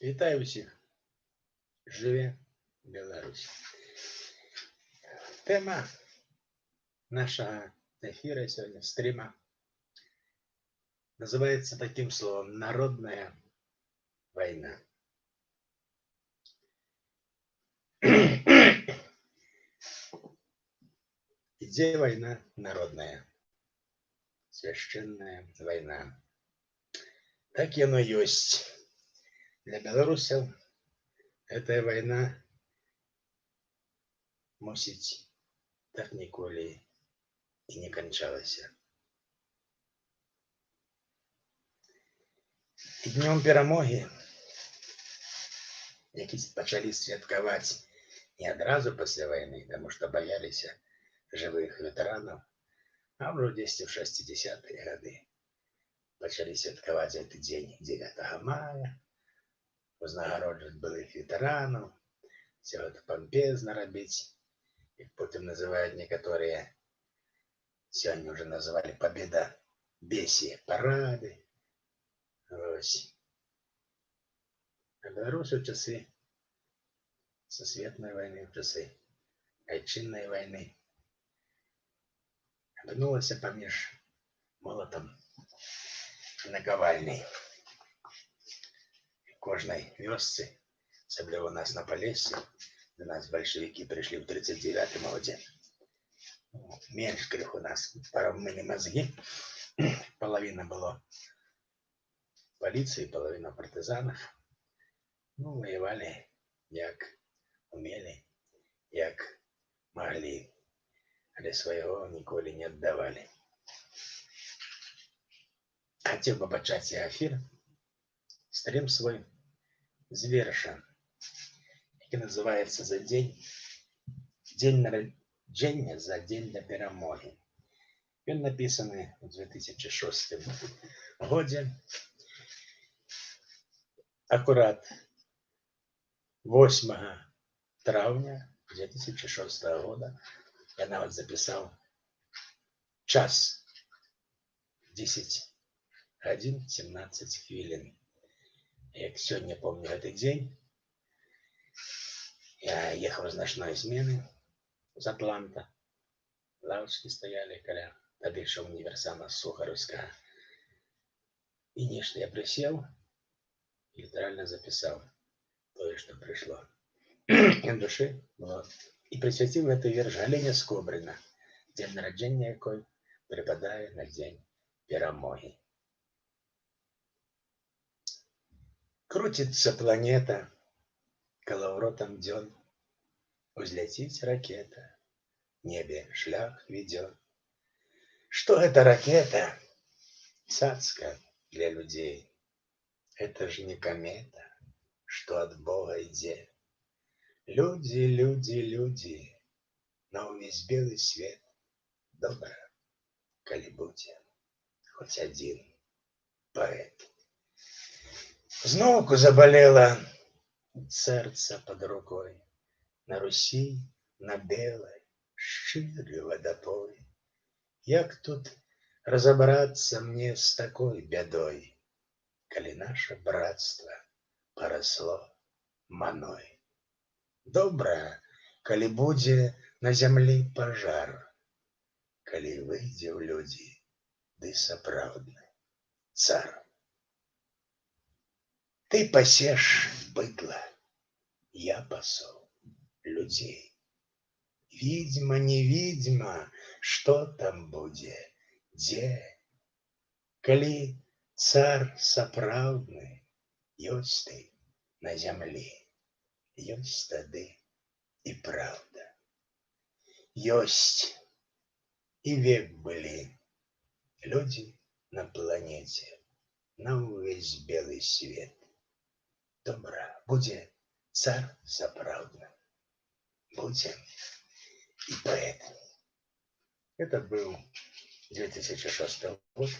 Вітаю всіх. Живе Беларусь. Тема нашего эфира сегодня, стрима, называется таким словом: народная война. Где война народная? Священная война. Так яно ёсць. Для беларусаў эта война мусіць так ніколі і не канчалася. І днём перамогі, які пачалі святкаваць не адразу пасля вайны, таму што баяліся жывых ветэранаў, а ўжо дзесьці ў 60-е гады пачалі святкаваць гэты дзень 9 мая, узнагароджваць былых ветэранаў, все гэта пампезна рабіць, як потым называюць некаторыя, сёння ўжо назвалі победобесие, парады. Вось. А беларусы ў часы сусветнай вайны, ў часы айчыннай вайны апынулася паміж молатам і накавальняй. В кожнай вёсцы, асабліва у нас на Палессі, до нас бальшавікі прыйшлі ў 39-м годзе. Менш крыху нас парамылі мазгі. Палавіна было паліцыі, палавіна партызанаў. Ваявалі як умелі, як маглі, але свайго ніколі не аддавалі. Хацеў бы пачаць я эфір, стрим свой з верша, які называецца «За дзень нараджэння, за дзень да перамогі». Ён напісаны ў 2006 годзе. Акурат 8 траўня 2006 года я нават запісаў час 10 гадзін 17 хвілін. Як сёння помню гэты дзень, я ехаў з начной змены з Атланта. Лаўчкі стаялі каля тадыйшага універсама Сухараўскага. І нешта я прысеў і літаральна запісаў тое, што прыйшло на душы было, і прысвяціў гэты верш Галіне Скобрына, дзень нараджэння якой прыпадае на дзень перамогі. Круціцца планета калаўротам дзён, узляціць ракета, небе шлях ведёт. Што гэта ракета? Цацка для людзей. Это ж не камета, што ад Бога ідзе. Людзі, людзі, людзі, на ўвесь белы свет. Добра, калі будзе хоць адзін паэт. Зноўку забалела сэрца пад рукой. На Русі, на белай, шчыры вадапой. Як тут разабрацца мне з такой бядой, калі наша брацтва парасло маной? Добра, калі будзе на зямлі пажар, калі выйдзе ў людзі ды сапраўдны цар. Ты пасеш быдла, я пасу людзей. Відзьма, не відзьма, што там будзе, дзе? Калі цар сапраўдны ёсць ты на зямлі, ёсць тады і праўда. Ёсць і век былі людзі на планеце, на ўвесь белы свет. Добра, будзе цар сапраўдны, будзе и поэт. Это был 2006 год.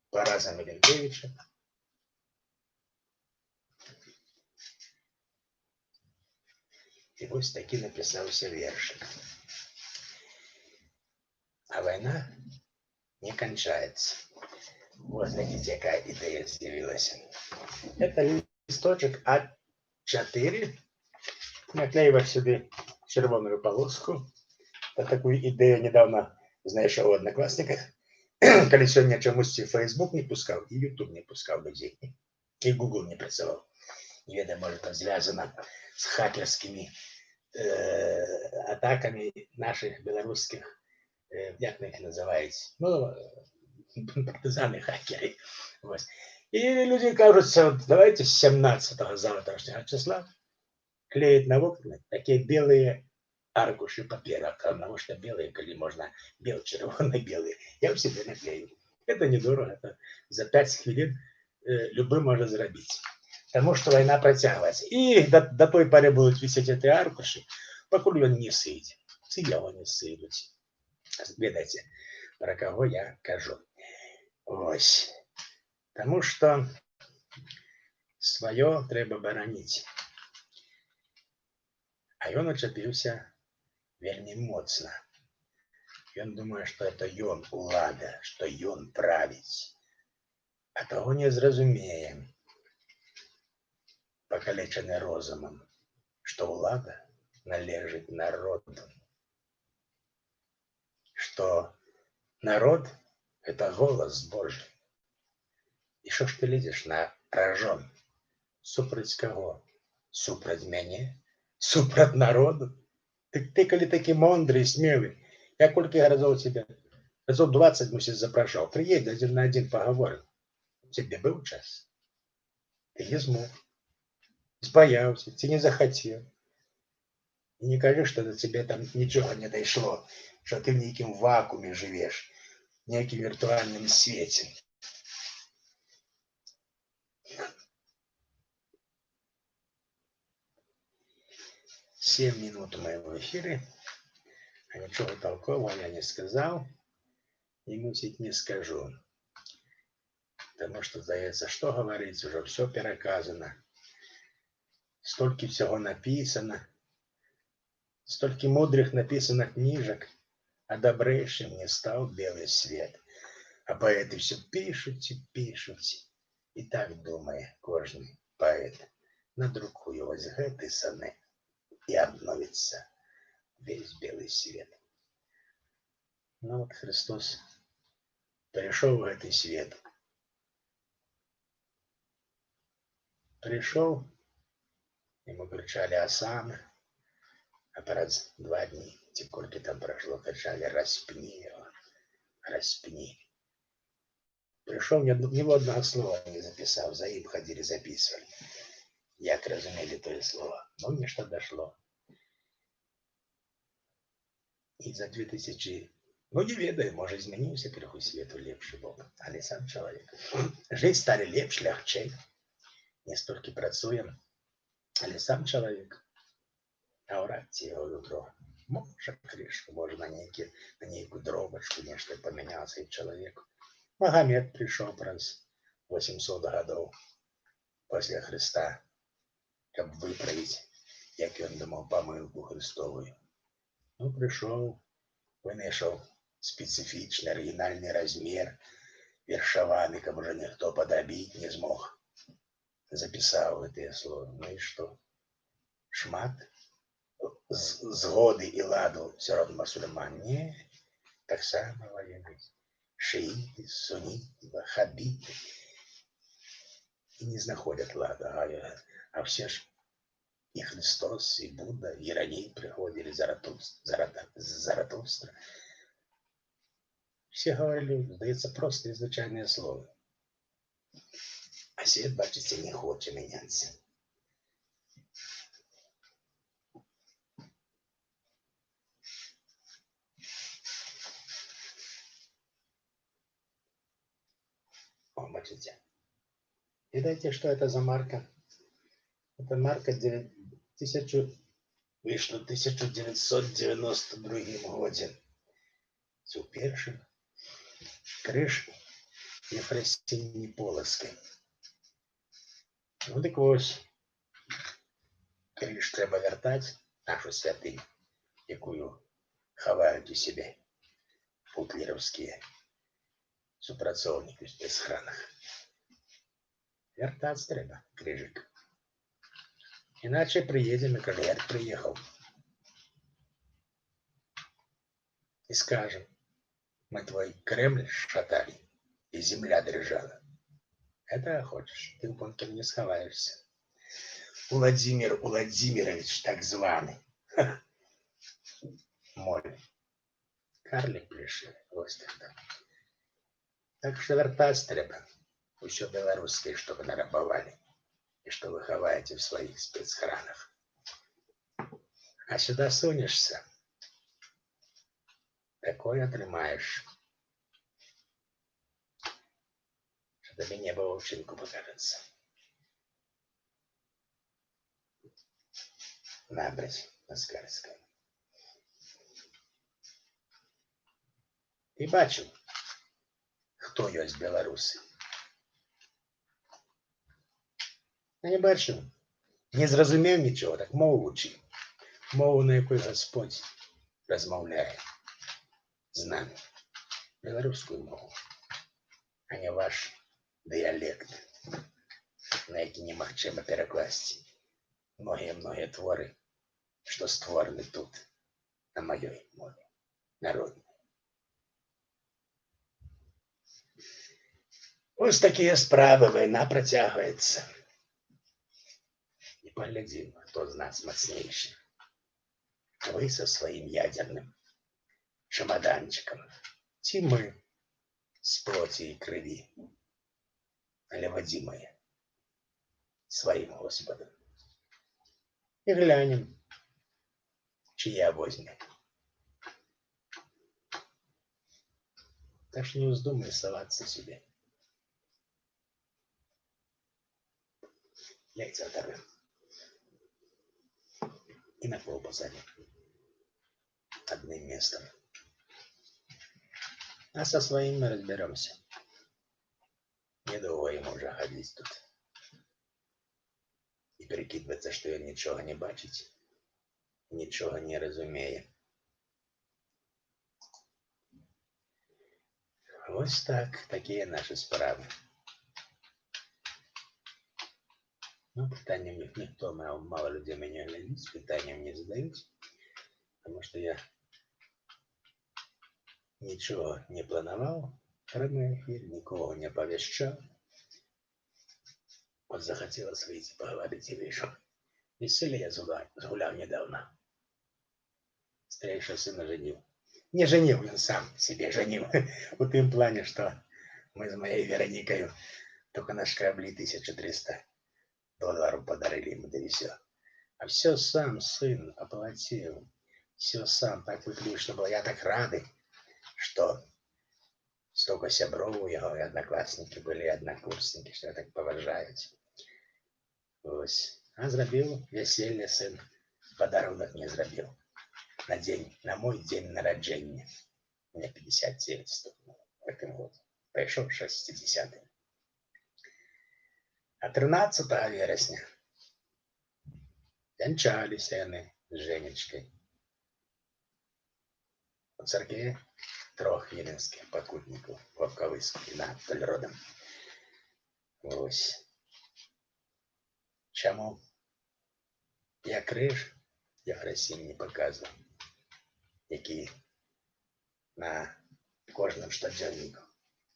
Параза Миленкевича. И вось таки написался вершик. А война не кончается. Вот, глядите, какая идея з'явилась. Это листочок А4, наклеиваешь сюда червоную полоску. Это такую ідею недавно знайшов у одноклассниках. Коли сьогодні чомусь Facebook не пускав, і YouTube не пускав людей, і Google не працював. Не ведаю, може, це зв'язано з хакерськими атаками наших білоруських, як їх називають, ну, партизани, хакери. Ось. І люди кажуть, давайте з 17-го завтрашнего числа клеить на окна такие белые аркуши папера, потому что белые, коли можно, червоно-белые. Я в себе наклею. Это недорого, это за 5 хвилин любой может зробить. Потому что война протягивается. И до той поры будут висеть эти аркуши, покуда он не сыдет. Ці його не сидуть. Видите, про кого я кажу. Ось. Тому що своє треба боронити. А ён учапіўся вельмі моцна. Ён думае, што это ён улада, што ён правіць. А того не зразумее, пакалечаны розумам, што ўлада належыць народу. Што народ – это голос Божий. І що ж ти лізеш на ражон? Супраць каго? Супраць мяне? Супраць народу? Ты коли такі мондрый, смелый, я колькі разоў тебе, разоў 20 мусіць запрашаў, приедь один на один поговорим. У тебе был час? Ты не змог, збояўся, ці не захотел. И не кажи, что до тебя там ничего не дошло, что ты в неким вакууме живешь, в неким виртуальном свете. Семь минут в моем эфире, а ничего толкового я не сказал и мусить не скажу. Потому что, здається, что говорить, уже все переказано. Столько всего написано. Столько мудрых написано книжек, а добрейшим не стал белый свет. А поэты все пишут и пишут. И так думая, кожный поэт, надрукую вось гэты сонет, и обновится весь белый свет. Ну вот Христос пришел в этот свет. Пришел, ему кричали осаны, а через 2 дня, сколько там прошло, кричали распни его, распни. Пришел, ни одного слова не записал, за им ходили, записывали. Як разумели то слово. Но мне что дошло. И за 2000, ну не ведаю, может изменился крыху свету лепший Бог, але сам человек. Жить стали лепш, легче. Не столько працуем, але сам человек. А урать его утро. Может крышку, может на некую дробочку, нечто поменялся и человек. Магомед пришел раз 800 годов после Христа, чтобы выправить, як он думал, помылку Христовую. Ну, пришел, вынашел специфичный, оригинальный размер, вершованы, как уже никто подобить не смог. Записал это слово. Ну и что? Шмат згоды и ладу все равно мусульман. Не, так само воюют. Шииты, сунниты, ваххабиты. И не находят лада. А все ж и Христос, и Будда, и ранее приходили Заратустра. Все говорили, сдается просто изначальное слово. А свет, бачите, не хочет меняться. О, бачите. Видите, что это за марка? Это марка вышла в 1992 году. Це перший криш Єфросині Полоцької. Ну так ось, криш треба вертати, нашу святыню, якую ховають у себе путлеровські супрацовники в спецхранах. Вертати треба крижик. Иначе приедем, и Кольяр приехал. И скажем, мы твой Кремль шатали, и земля дрожала. Это хочешь, ты в бункер не сховаешься. Владимир Владимирович, так званый. Мой карлик пришли, ось так. Так что вертать треба. Еще белорусские, чтобы нарабовали. И что вы ховаете в своих спецхранах. А сюда сунешься, такое отрымаешь, что тебе небо волчинку покажется. Набрать Москальская. І бачив, хто ёсць беларусы. Я не бачив, не зрозумів нічого, так мову учив. Мову, на якій Господь розмовляє з нами. Белорусскую мову, а не ваш діалект, на який немагчыма перакласці многія творы, што створаны тут, на маёй мове, народнай. Ось такія справы, вайна працягваецца. І паглядзім, хто з нас мацнейшы. Вы со сваім ядерным чемоданчиком, ці мы з плоці і крыві, але вадзімыя сваім Господом. І глянем, чия возьме. Так что не вздумай соваться себе. Яйца оторвем. И на пол посадим. Одним местом. А со своим мы разберемся. Недолго ему уже ходить тут. И прикидываться, что я ничего не бачить, ничего не разумею. Вот так, такие наши справы. Ну, питанием никто, мало людей меня глядит, с питанием не задают, потому что я ничего не планировал, прямой эфир, никого не оповещал. Вот захотелось выйти поговорить и вышел. Веселье я загулял недавно. Старейшего сына женил. Не женил, он сам себе женил. В том плане, что мы с моей Вероникой только наш корабли 1300 долларов подарили ему, да и все. А все сам сын оплатил. Все сам так выглядел, что был. Я так рады, что столько сябров у его, и одноклассники были, и однокурсники, что я так поважаюсь. Ось. А зробил веселье сын. Подарунок не зробил. На мой день народження. Мне 57 стукнуло в этом году. Пришел 60-й. А 13 вересня венчались они с Женечкой у церкви трох віленських покутників Вовковицьку і Надтоль родом. Ось. Чому я криж Єфросинь не показував, які на кожному штодзённику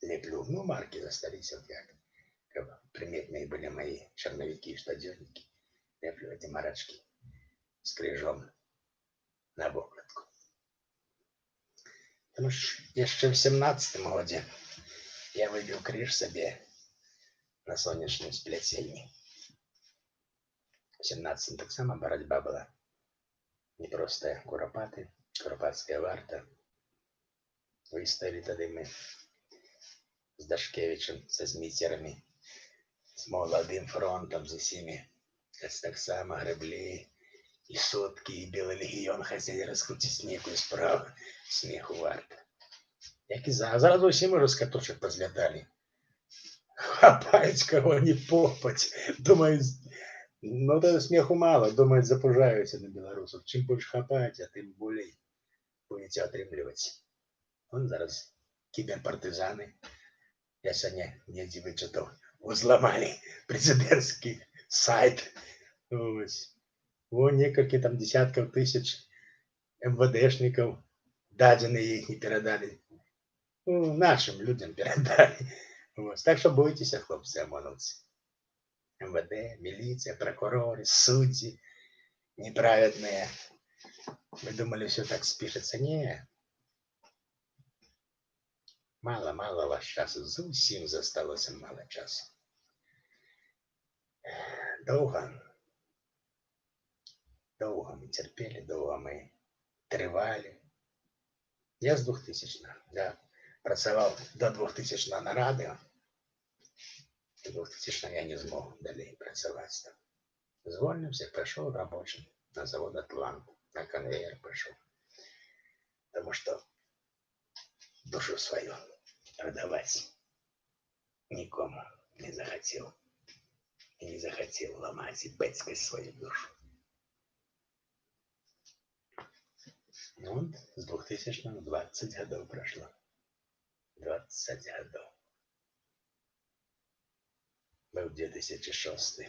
леплю. Ну, марки застались, вот как приметные были мои черновики и штодзённики. Леплю эти марочки с крижом на вокладку. Потому что еще в 17-м году я выбил криж себе на сонячном сплетении. В 17-м так само боротьба была непростая. Куропаты, Куропатская варта. Выстояли тогда мы с Дашкевичем, со Змитерами, с молодым фронтом, за всеми. Так само гребли, и сотки, и Белый легіон хотели раскрутить некую справу, смеху варта. Як і зразу всім розкаточок позлятали. Хапають кого не попать. Думають, ну то смеху мало, думають, запужаються на белорусов. Чим більше хапаєте, тим більше будете отримлювати. Вон зараз кіберпартизани. Я сьогодні не вичитав, взламали президентський сайт. Ось. некалькі там десяткаў тысяч МВДшников дадзеныя іх не перадалі. Нашим людям передали. Вот. Так что бойтесь, хлопцы, ОМОНовцы. МВД, милиция, прокуроры, судьи неправедные. Вы думали, все так спишется? Не. Мало ваш часу. Зовсім засталося мало часу. Довго ми терпели, довго ми тривали. Я з 2000-го. Я працював до 2000-го на радіо. До 2000-го я не змог далі працювати там. Звольнився, пішов робочим на завод «Атлант», на конвейер пішов. Тому що душу свою продавать никому не захотел. И не захотел ломать и бэцкать свою душу. Ну вот, с 2000-го 20 годов прошло. 20 годов. Был 2006,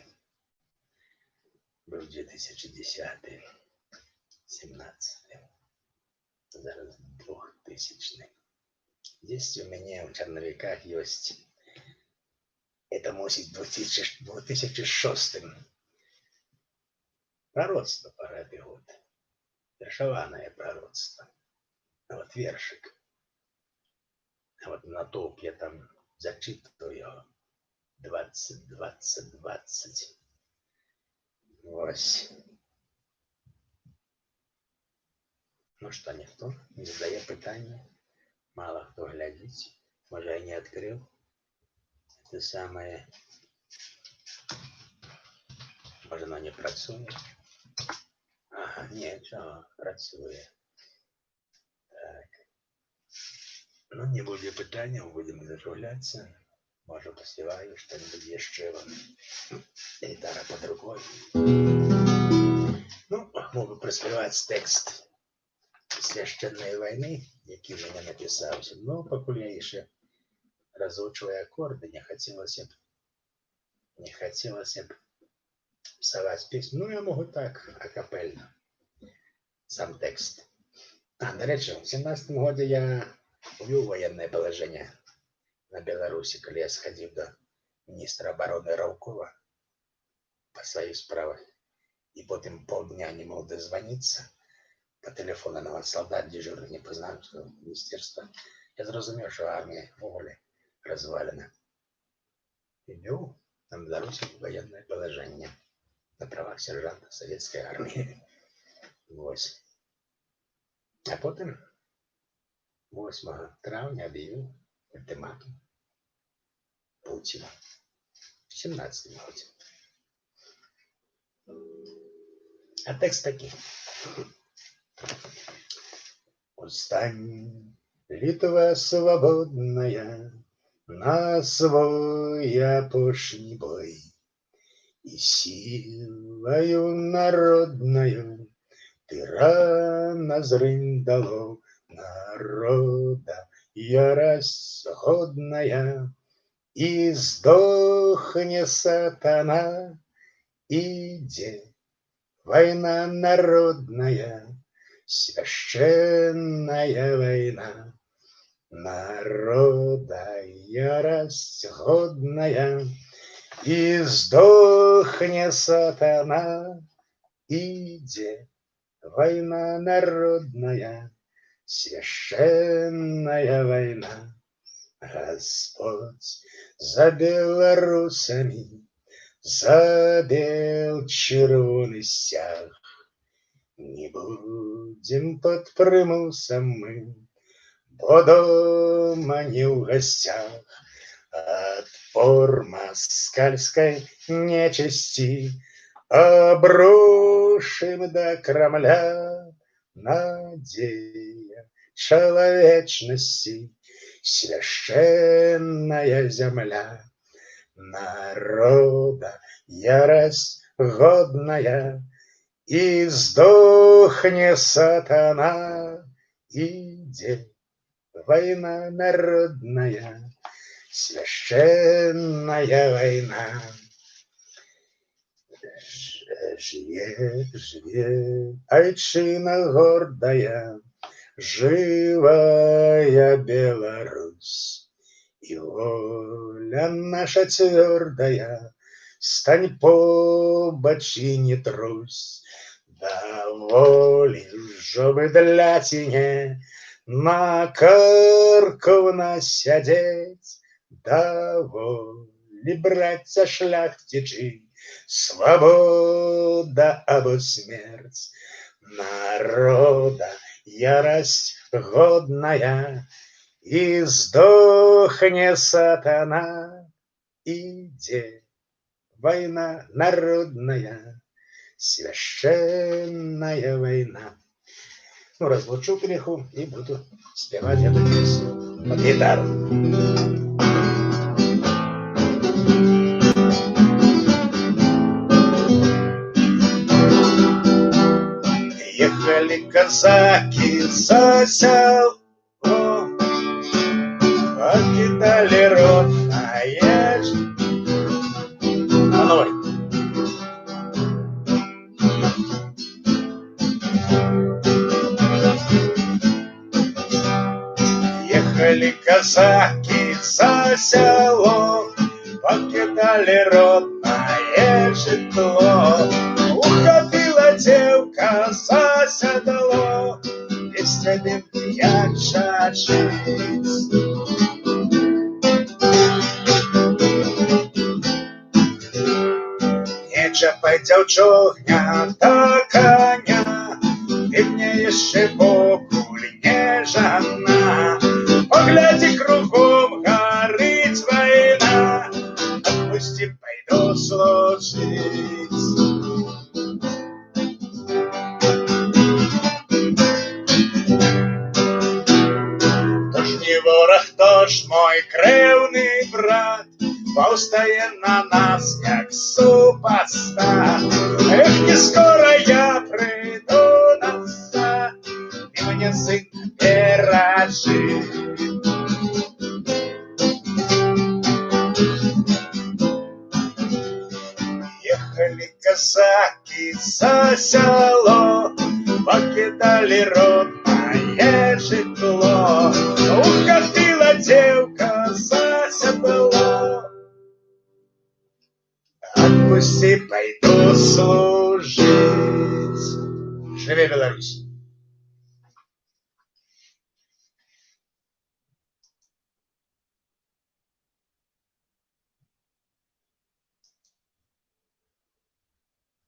был 2010, 17, зараз 2000. Здесь у меня в черновиках есть, это мусить 2006 пророцтво по этот год. Вершованное пророцтво. А вот вершик. А вот на топ я там зачитываю 20, 20, 20. Ось. Ну что, никто не задает питания. Мало кто глядит. Может, я не открыл. Это самое. Может, оно не працует. Ага, нет, что, працует. Так. Ну, не будет питания, будем заживляться. Может, посеваю что-нибудь еще вам. Гитара под рукой. Ну, могу проспевать текст священної війни, який мені написався. Ну, поки я ще розучую акорди, не хотілося б писати пісню. Ну, я можу так, акапельно. Сам текст. До речі, в 17-му году я ввів воєнне положення на Беларусі, коли я сходив до міністра оборони Равкова по своїх справах. І потім полдня не мог дозвонитися. По телефону на вас солдат дежурный не познал, что министерство. Я зрозумів, що армія вуголі розвалена. І ввів на Беларусі воєнне положення на правах сержанта Советской армии. Ось. А потім 8 травня об'явив ультиматум Путіна в 17-му році. А текст такий. Устань, Литва свободная, на свой опошний бой, и силою народною ты рано зрындало народа ярость годная, и сдохне сатана, иде война народная, священная война, народа ярость годная, и сдохне сатана, иде война народная, священная война. Господь за белорусами забел червоный стяг. Не будем под примусом мы, бо дома не в гостях. Отпор москальской нечисти обрушим до Кремля, надея человечности, священная земля, народа ярость годная, и сдохне сатана, иде война народная, священная война. Живе, живе, Айчина гордая, живая Беларусь. И воля наша твердая, стань побач и не трусь. Даволі żeby для cienie na карковна сядеть, даволі браться шляхтичи, свобода або смерть. Народа ярость годная, и сдохне сатана. Иде война народная, священная война. Ну, разлучу греху и буду спевать эту песню под гитару. Ехали казаки за село, покидали родное жилье. А ну, ехали казаки за село, покидали родное житло. Уходила девка за седло, без тебя як жить. Не чапай, дзяўчоня, да коня, ты мне яшчэ покуль не жана. Погляди кругом, горить война, отпусти, пойду служить. Хто ж не ворог, хто ж мой кревний брат, повстає на нас, як супостат. Эх, не скоро я приду назад, и мне сын пережить. Ехали казаки за село, покидали родное житло. Уходила девка за седло, отпусти, пойду служить. Живи Беларусь!